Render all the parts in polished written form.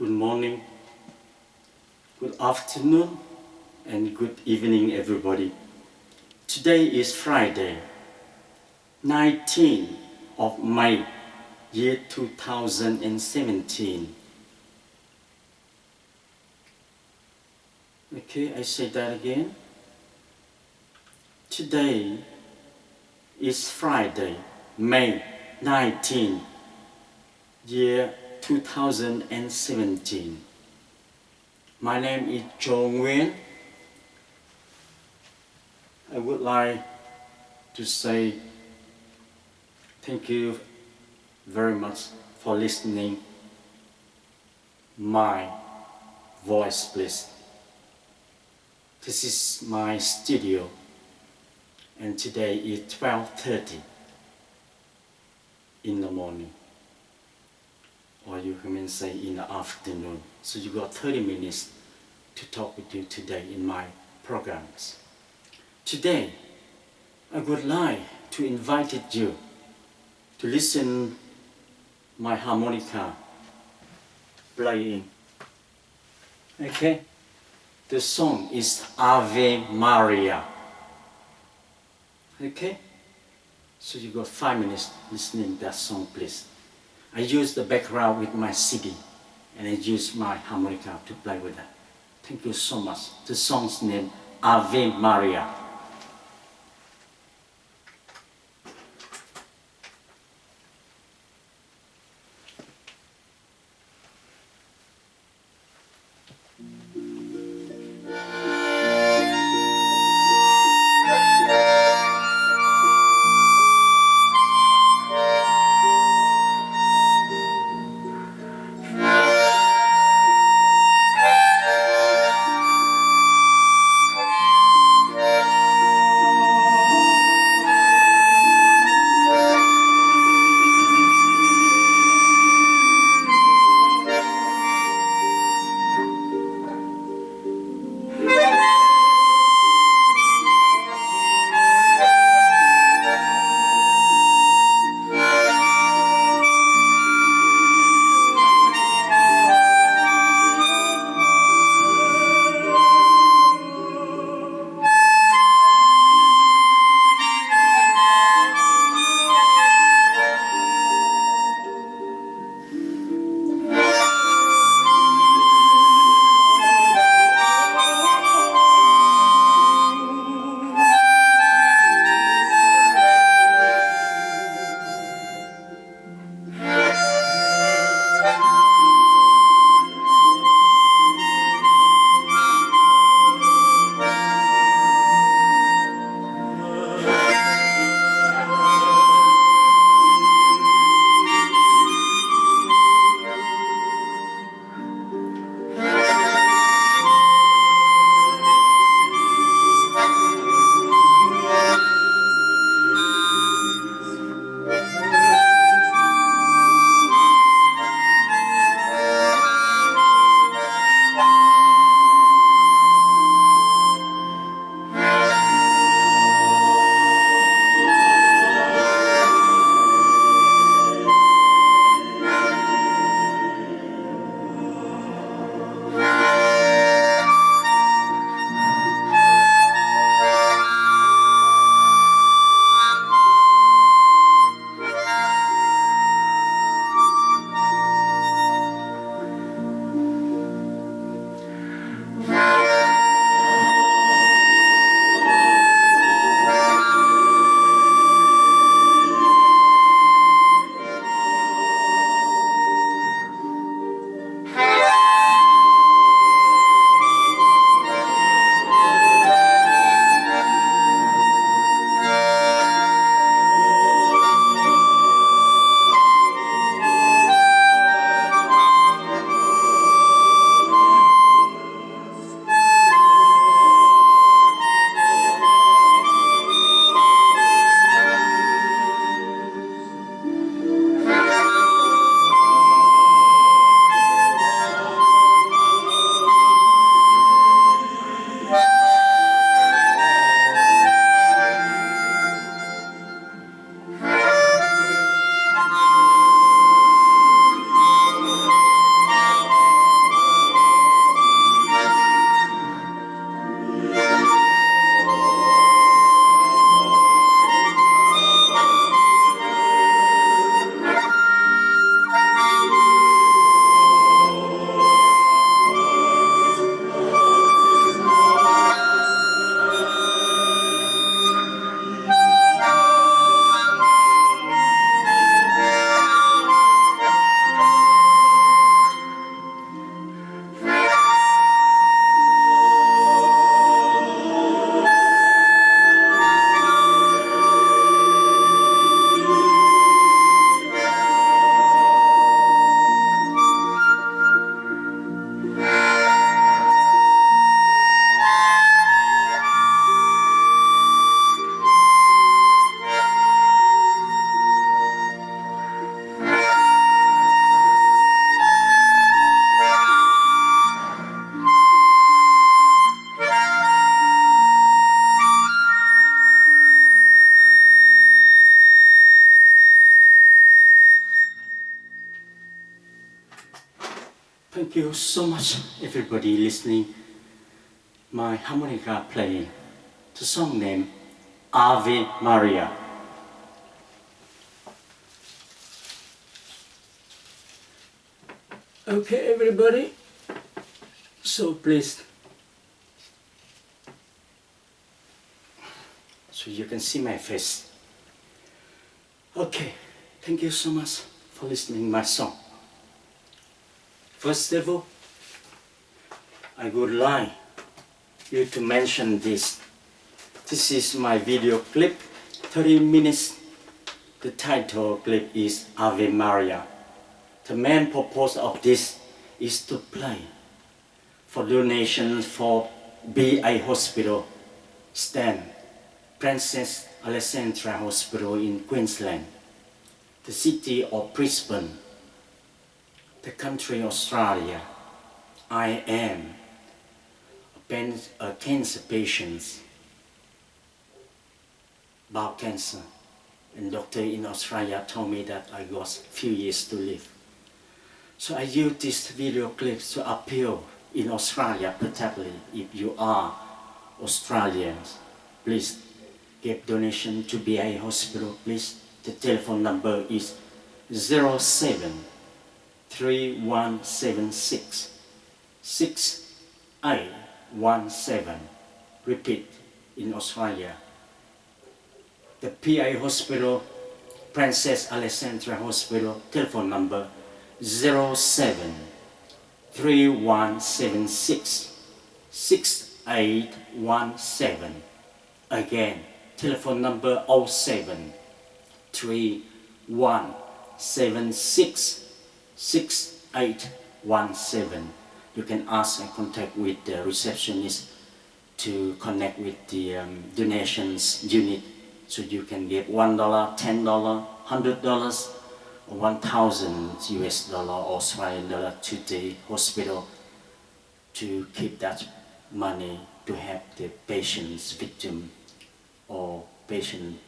Good morning, good afternoon, and good evening, everybody. Today is Friday, 19th of May, year 2017. Okay, I say that again. Today is Friday, May 19th, year 2017. My name is Nguyen. I would like to say thank you very much for listening my voice, please. This is my studio, and today is 12:30 in the morning, or you can say in the afternoon. So you got 30 minutes to talk with you today in my programs. Today, I would like to invite you to listen my harmonica playing. Okay? The song is Ave Maria. Okay? So you got 5 minutes listening that song, please. I use the background with my CD, and I use my harmonica to play with that. Thank you so much. The song's name, Ave Maria. Thank you so much, everybody listening my harmonica playing. The song name Ave Maria. Okay, everybody. So please, so you can see my face. Okay, thank you so much for listening my song. First of all, I would like you to mention this. This is my video clip, 30 minutes. The title clip is Ave Maria. The main purpose of this is to play for donations for BA Hospital, Stan, Princess Alexandra Hospital in Queensland, the city of Brisbane, the country Australia. I am a cancer patient, bowel cancer, and doctor in Australia told me that I got few years to live. So I use this video clips to appeal in Australia, particularly if you are Australians. Please give donation to BA Hospital, please. The telephone number is 073176 6817. Repeat, in Australia. The PA Hospital, Princess Alexandra Hospital, telephone number 073176 6817. Again, telephone number 073176 6817. You can ask and contact with the receptionist to connect with the donations unit, so you can give $1, $10, $100, or $1,000 US dollar or Australian dollar to the hospital to keep that money to help the patient's victim or patient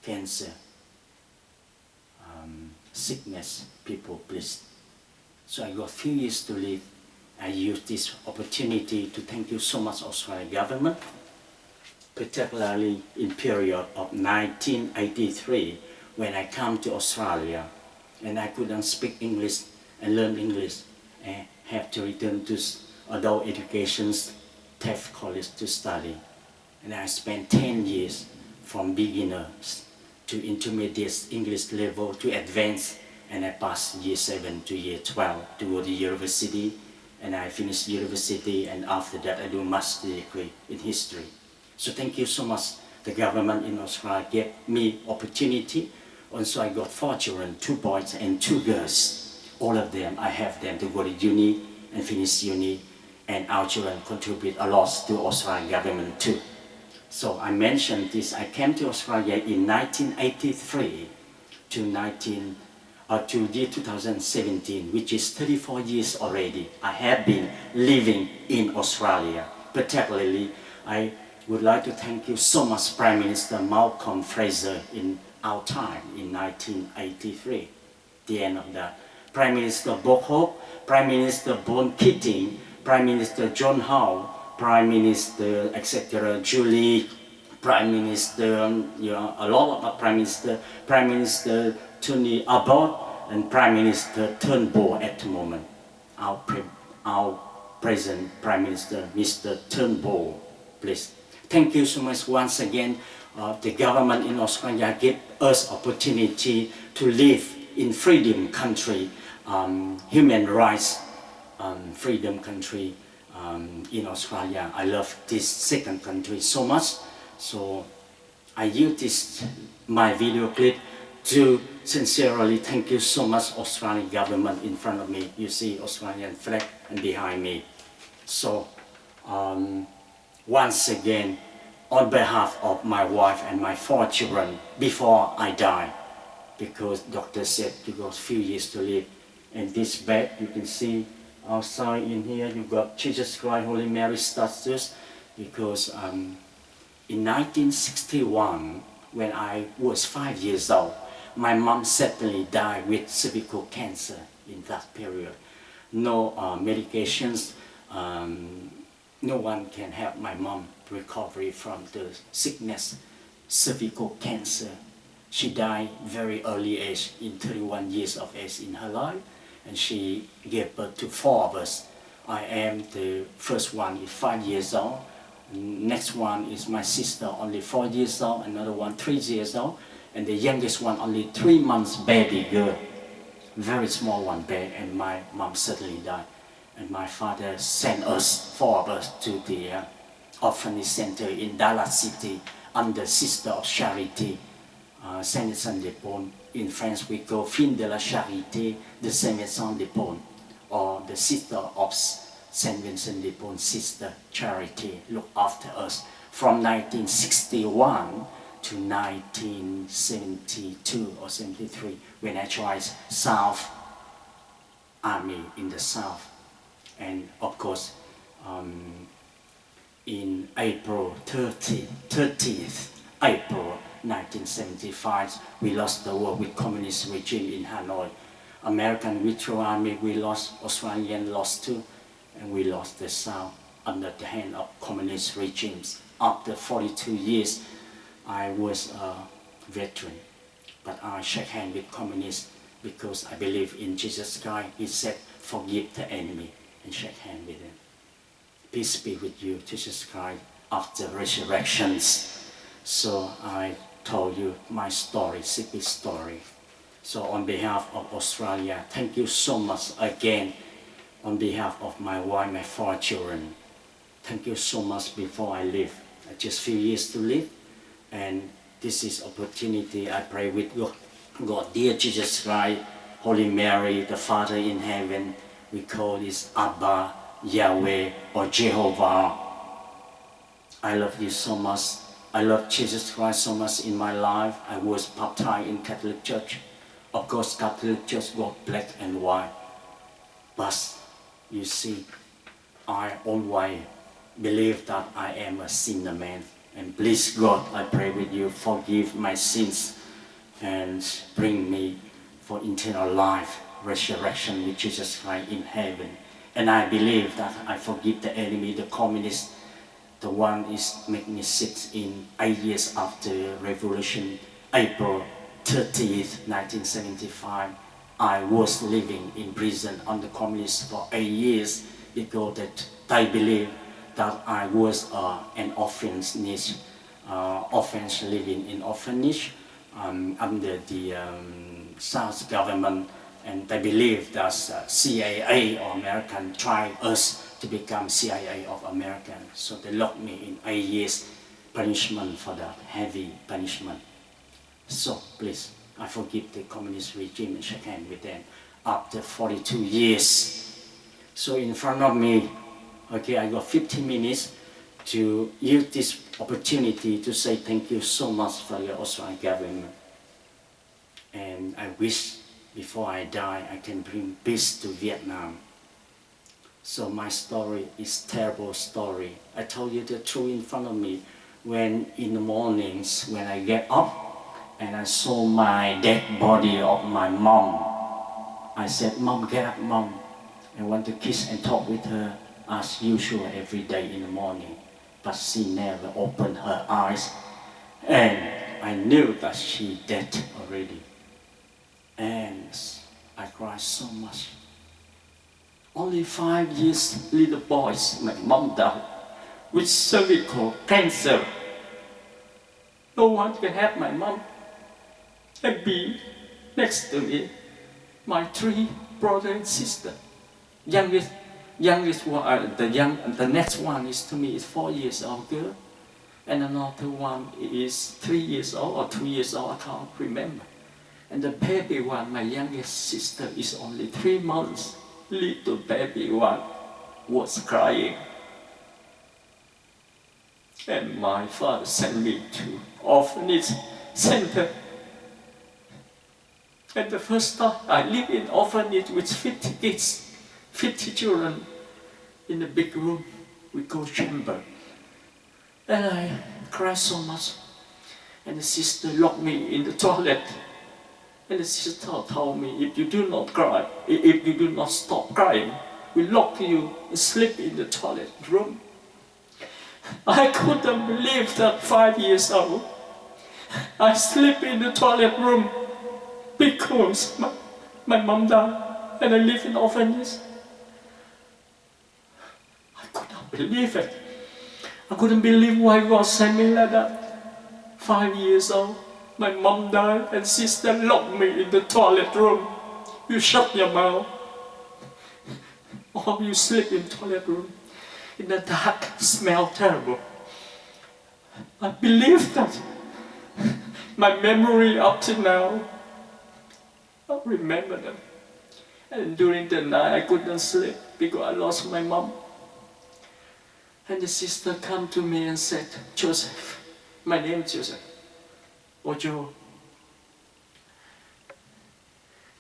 cancer, sickness people, please. So I got few years to live. I use this opportunity to thank you so much, Australian government, particularly in period of 1983 when I come to Australia and I couldn't speak English and learn English and have to return to adult education TAFE college to study. And I spent 10 years from beginners to intermediate English level to advanced, and I passed year 7 to year 12 to go to university, and I finished university, and after that I do master's degree in history. So thank you so much. The government in Australia gave me opportunity. Also I got 4 children, 2 boys and 2 girls. All of them, I have them to go to uni and finish uni, and our children contribute a lot to Australian government too. So I mentioned this, I came to Australia in 1983 to year 2017, which is 34 years already. I have been living in Australia. Particularly, I would like to thank you so much, Prime Minister Malcolm Fraser, in our time in 1983. The end of that. Prime Minister Bob Hope, Prime Minister Bon Keating, Prime Minister John Howe, Prime Minister, etc. Julie, Prime Minister, a lot of Prime Minister Tony Abbott, and Prime Minister Turnbull at the moment. Our present Prime Minister, Mr. Turnbull, please. Thank you so much once again. The government in Australia gave us opportunity to live in freedom country, human rights, freedom country in Australia. I love this second country so much. So I use this, my video clip, to sincerely thank you so much, Australian government. In front of me, you see Australian flag, and behind me. So once again, on behalf of my wife and my 4 children, before I die, because doctor said you got few years to live. And this bed, you can see outside in here, you got Jesus Christ, Holy Mary statues, because in 1961, when I was 5 years old, my mom suddenly died with cervical cancer in that period. no medications. No one can help my mom recovery from the sickness, cervical cancer. She died very early age, in 31 years of age in her life, and she gave birth to 4 of us. I am the first one, is 5 years old. Next one is my sister, only 4 years old, another one 3 years old, and the youngest one only 3 months baby girl, very small one baby, and my mom suddenly died. And my father sent us, 4 of us, to the orphanage center in Dallas City under Sister of Charity, Saint Vincent de Paul. In France we call Fin de la Charité de Saint Vincent de Paul, or the Sister of Saint Vincent de Paul, Sister Charity, look after us from 1961 to 1972 or 73, when I joined South Army in the South. And of course, in April 30th April 1975, we lost the war with communist regime in Hanoi. American withdrew army we lost, Australian lost too, and we lost the South under the hand of communist regimes. After 42 years, I was a veteran, but I shake hands with communists because I believe in Jesus Christ. He said, forgive the enemy, and shake hands with him. Peace be with you, Jesus Christ, after resurrections. So I told you my story, secret story. So on behalf of Australia, thank you so much again. On behalf of my wife, my 4 children, thank you so much. Before I leave, just few years to live, and this is opportunity. I pray with God, dear Jesus Christ, Holy Mary, the Father in heaven. We call this Abba, Yahweh, or Jehovah. I love you so much. I love Jesus Christ so much in my life. I was baptized in Catholic Church. Of course, Catholic Church got black and white. But you see, I always believe that I am a sinner man. And please God, I pray with you, forgive my sins and bring me for eternal life, resurrection with Jesus Christ in heaven. And I believe that I forgive the enemy, the communist. The one is make me sick in 8 years after revolution, April 30th, 1975. I was living in prison under communists for 8 years because that they believe that I was an orphanage living in orphanage under the South government, and they believe that CIA or American tried us to become CIA of America. So they locked me in 8 years punishment for that, heavy punishment. So please, I forgive the communist regime and shake hands with them after 42 years. So in front of me, okay, I got 15 minutes to use this opportunity to say thank you so much for your Australian government. And I wish before I die, I can bring peace to Vietnam. So my story is a terrible story. I told you the truth in front of me. When in the mornings, when I get up and I saw my dead body of my mom, I said, Mom, get up, Mom. I want to kiss and talk with her as usual every day in the morning. But she never opened her eyes. And I knew that she dead already. And I cried so much. Only 5 years little boys, my mom died with cervical cancer. No one can help my mom and be next to me. My 3 brothers and sisters. Youngest one, the next one is to me is 4 years old girl, and another one is 3 years old or 2 years old. I can't remember. And the baby one, my youngest sister, is only 3 months. Little baby one was crying. And my father sent me to orphanage center. And the first time I lived in orphanage with 50 kids, 50 children in a big room we call chamber. And I cried so much. And the sister locked me in the toilet. And the sister told me, if you do not cry, if you do not stop crying, we lock you and sleep in the toilet room. I couldn't believe that 5 years old. I sleep in the toilet room because my mom died and I live in orphanage. I could not believe it. I couldn't believe why God sent me like that. 5 years old, my mom died and sister locked me in the toilet room. You shut your mouth. Or you sleep in toilet room. In the dark, smell terrible. I believe that. My memory up to now, I remember them. And during the night I couldn't sleep because I lost my mom. And the sister come to me and said, Joseph, my name is Joseph, or Joe,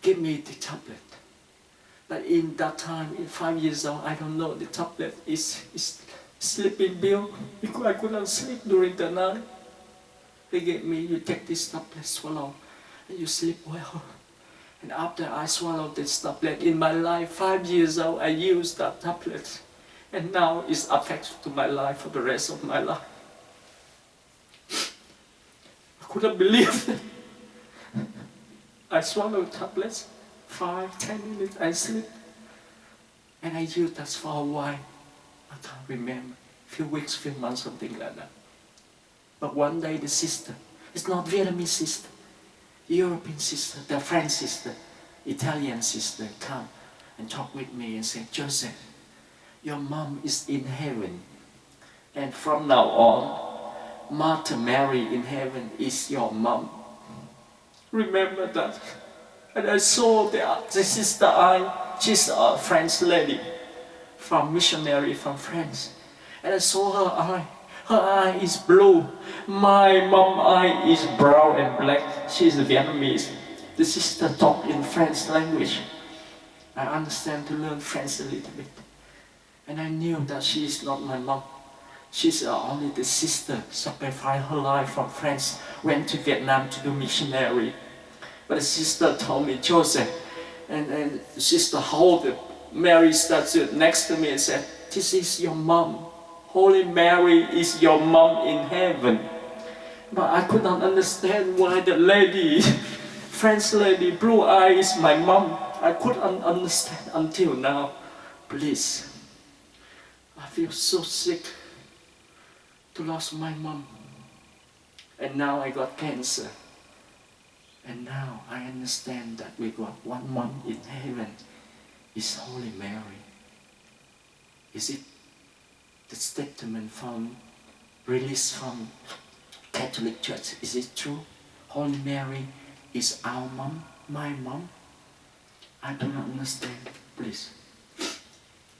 give me the tablet. But in that time, in 5 years old, I don't know the tablet is sleeping pill because I couldn't sleep during the night. They gave me, you take this tablet, swallow, and you sleep well. And after I swallowed this tablet, in my life, 5 years old, I used that tablet. And now it's affected to my life for the rest of my life. I couldn't believe it. I swallowed tablets, 5-10 minutes, I sleep. And I used that for a while. I can't remember, few weeks, few months, something like that. But one day the sister, it's not Vietnamese sister, European sister, the French sister, Italian sister come and talk with me and say, Joseph, your mom is in heaven. And from now on, Mother Mary in heaven is your mom. Remember that. And I saw the sister she's a French lady, from missionary from France. And I saw her eye. Her eye is blue. My mom's eye is brown and black. She's Vietnamese. The sister talked in French language. I understand to learn French a little bit. And I knew that she is not my mom. She's only the sister, sacrificed her life from France, went to Vietnam to do missionary. But the sister told me, Joseph, and the sister held Mary statue next to me and said, this is your mom. Holy Mary is your mom in heaven. But I could not understand why the lady, French lady, blue eye is my mom. I couldn't understand until now. Please, I feel so sick to lose my mom. And now I got cancer. And now I understand that we got one mom in heaven. Is Holy Mary. Is it the statement released from Catholic Church? Is it true? Holy Mary is our mom, my mom? I do not understand, please.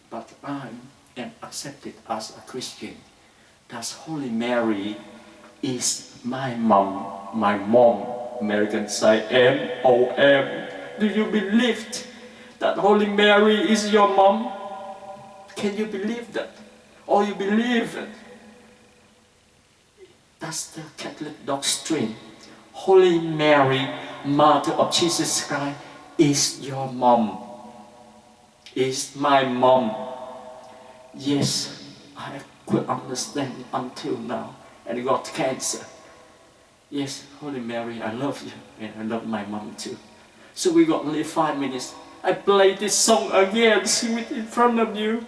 But I am accepted as a Christian. That Holy Mary is my mom, my mom. Americans say M-O-M. Do you believe that Holy Mary is your mom? Can you believe that? Or you believe it? That's the Catholic doctrine. Holy Mary, Mother of Jesus Christ, is your mom. Is my mom. Yes, I could understand until now. And I got cancer. Yes, Holy Mary, I love you. And I love my mom too. So we got only 5 minutes. I play this song again, sing it in front of you.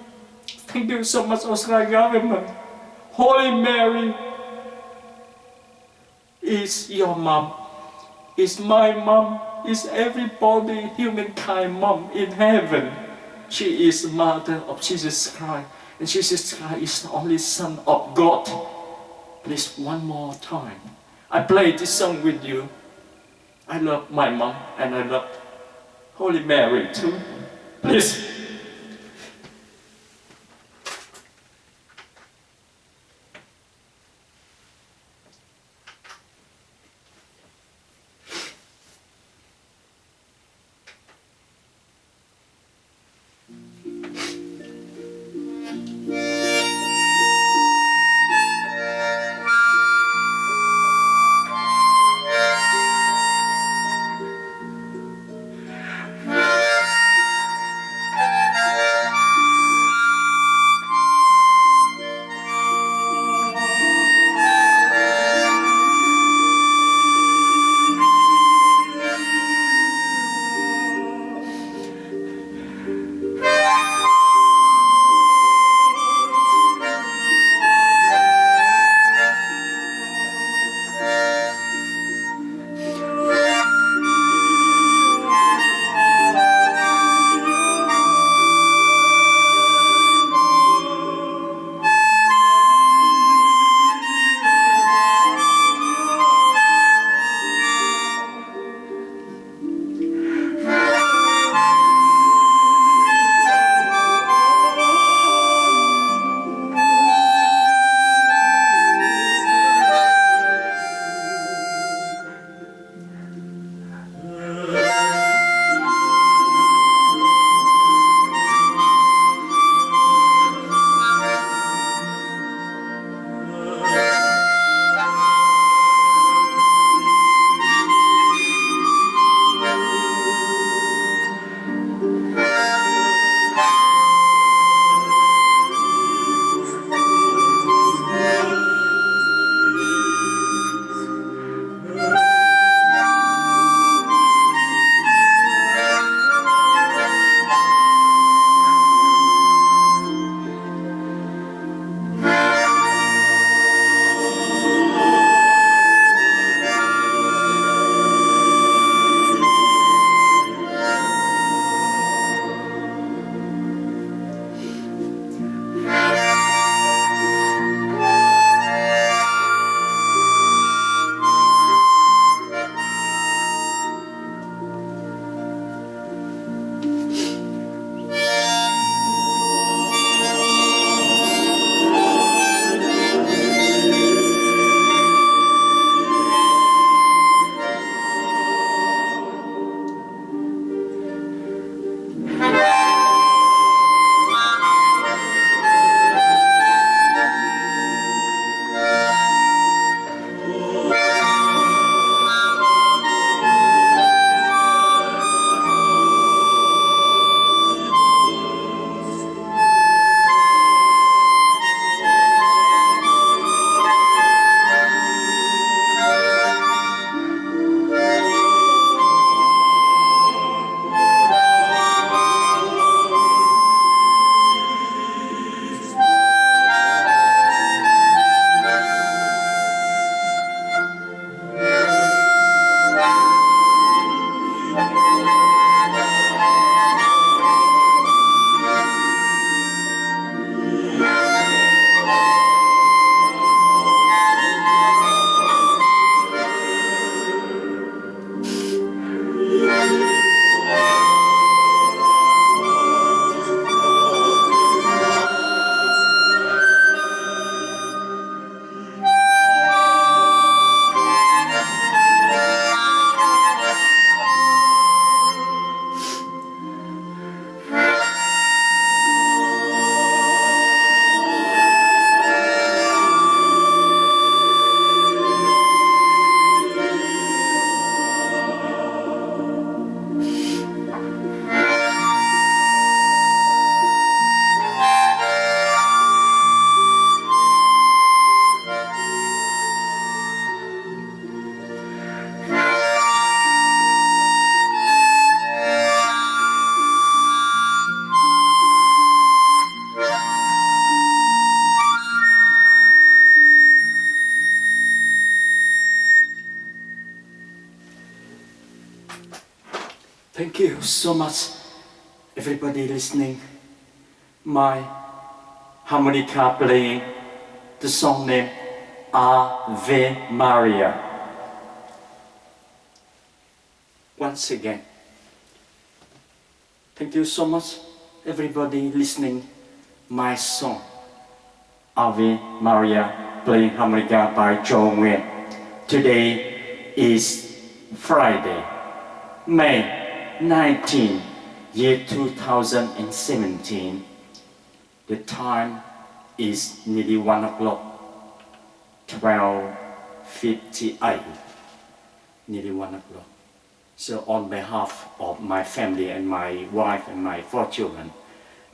Thank you so much, Australian government. Holy Mary is your mom, is my mom, is everybody, humankind mom in heaven. She is the mother of Jesus Christ, and Jesus Christ is the only Son of God. Please, one more time. I play this song with you. I love my mom, and I love Holy Mary too. Please. Thank you so much, everybody listening. My harmonica playing the song name Ave Maria. Once again, thank you so much, everybody listening. My song Ave Maria, playing harmonica by Nguyen. Today is Friday, May 19, year 2017. The time is nearly 1 o'clock, 12:58, nearly 1 o'clock. So on behalf of my family and my wife and my 4 children,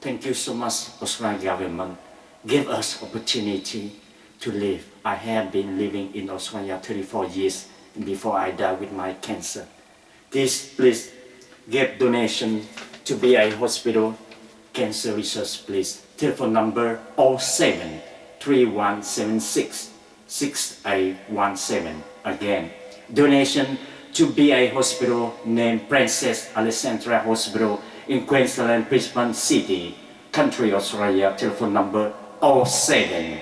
thank you so much, Australian government, give us opportunity to live. I have been living in Australia 34 years before I died with my cancer. Please give donation to BA Hospital Cancer Research, please. Telephone number 07 3176 6817. Again, donation to BA Hospital named Princess Alexandra Hospital in Queensland, Brisbane City, country Australia. Telephone number 07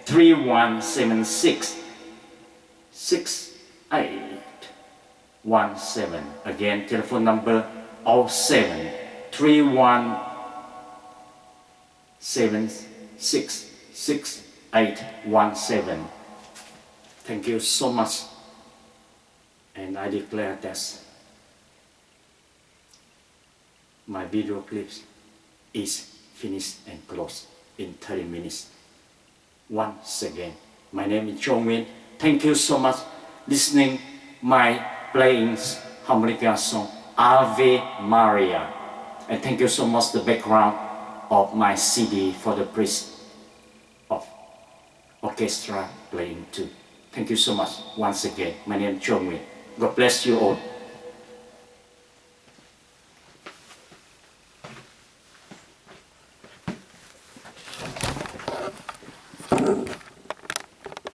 3176 6817. Again, telephone number 07 3176 6817. Thank you so much. And I declare that my video clips is finished and closed in 30 minutes. Once again, my name is Nguyen. Thank you so much listening my playing harmonica song Ave Maria. And thank you so much the background of my CD for the priest of orchestra playing too. Thank you so much once again. My name is Nguyen. God bless you all.